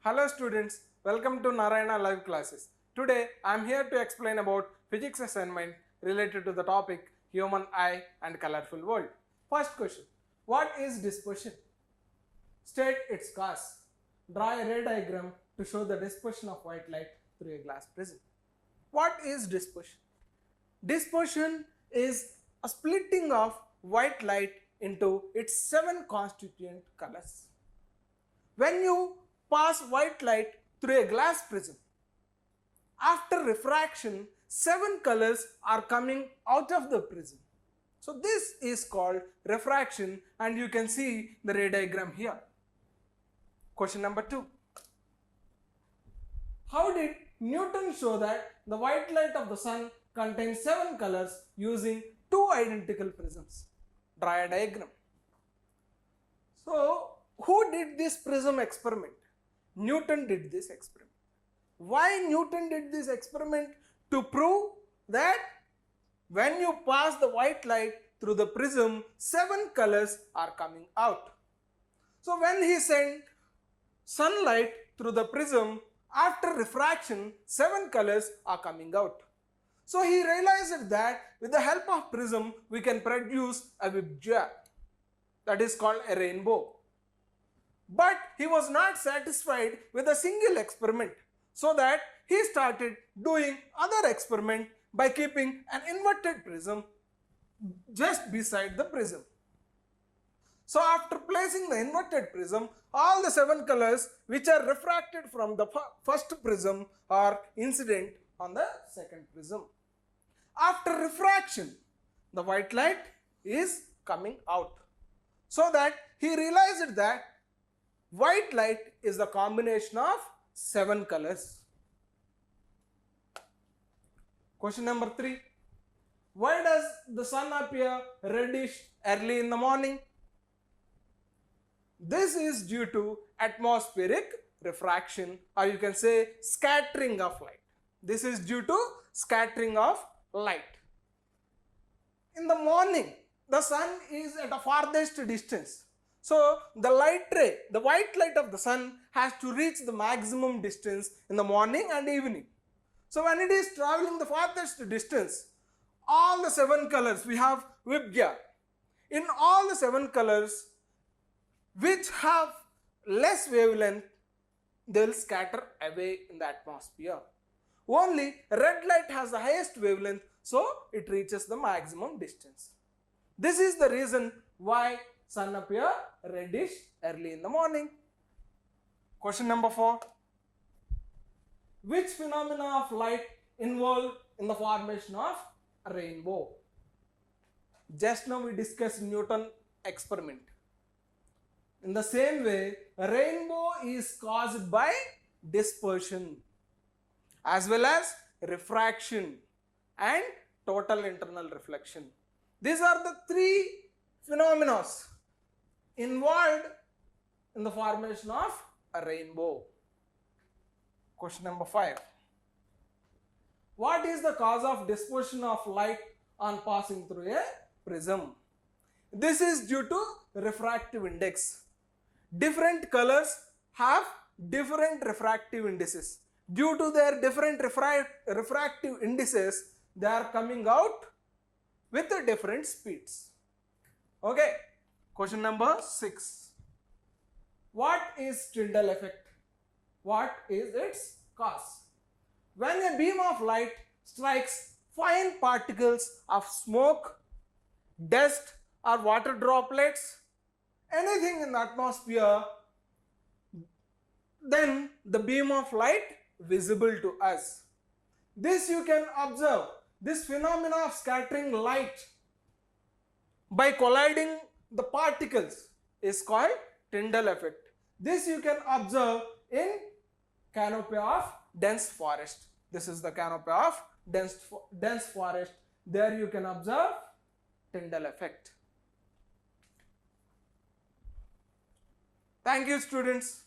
Hello students, welcome to Narayana live classes. Today I am here to explain about physics assignment related to the topic human eye and colorful world. First question, what is dispersion? State its cause. Draw a ray diagram to show the dispersion of white light through a glass prism. What is dispersion? Dispersion is a splitting of white light into its 7 constituent colors. When you pass white light through a glass prism, after refraction, 7 colors are coming out of the prism. So this is called refraction, and you can see the ray diagram here. Question number 2. How did Newton show that the white light of the sun contains 7 colors using 2 identical prisms? Draw a diagram. So who did this prism experiment? Newton did this experiment. Why Newton did this experiment? To prove that when you pass the white light through the prism, 7 colors are coming out. So when he sent sunlight through the prism, after refraction, 7 colors are coming out. So he realized that with the help of prism, we can produce a Vibgyor, that is called a rainbow. But he was not satisfied with a single experiment, so that he started doing other experiment by keeping an inverted prism just beside the prism. So after placing the inverted prism, all the 7 colors which are refracted from the first prism are incident on the second prism. After refraction, the white light is coming out. So that he realized that white light is the combination of 7 colors. Question number 3. Why does the sun appear reddish early in the morning? This is due to atmospheric refraction, or you can say scattering of light. This is due to scattering of light. In the morning, the sun is at a farthest distance. So the light ray, the white light of the sun has to reach the maximum distance in the morning and evening. So when it is traveling the farthest distance, all the 7 colors we have Vibgyor. In all the 7 colors which have less wavelength, they will scatter away in the atmosphere. Only red light has the highest wavelength, so it reaches the maximum distance. This is the reason why sun appear reddish early in the morning. Question number 4. Which phenomena of light involved in the formation of a rainbow? Just now we discussed Newton experiment. In the same way, a rainbow is caused by dispersion as well as refraction and total internal reflection. These are the 3 phenomena involved in the formation of a rainbow. Question number 5. What is the cause of dispersion of light on passing through a prism? This is due to refractive index. Different colors have different refractive indices. Due to their different refractive indices, they are coming out with different speeds. Okay. Question number 6. What is Tyndall effect? What is its cause? When a beam of light strikes fine particles of smoke, dust or water droplets, anything in the atmosphere, then the beam of light visible to us. This you can observe, this phenomena of scattering light by colliding the particles is called Tyndall effect. This you can observe in canopy of dense forest. This is the canopy of dense forest. There you can observe Tyndall effect. Thank you, students.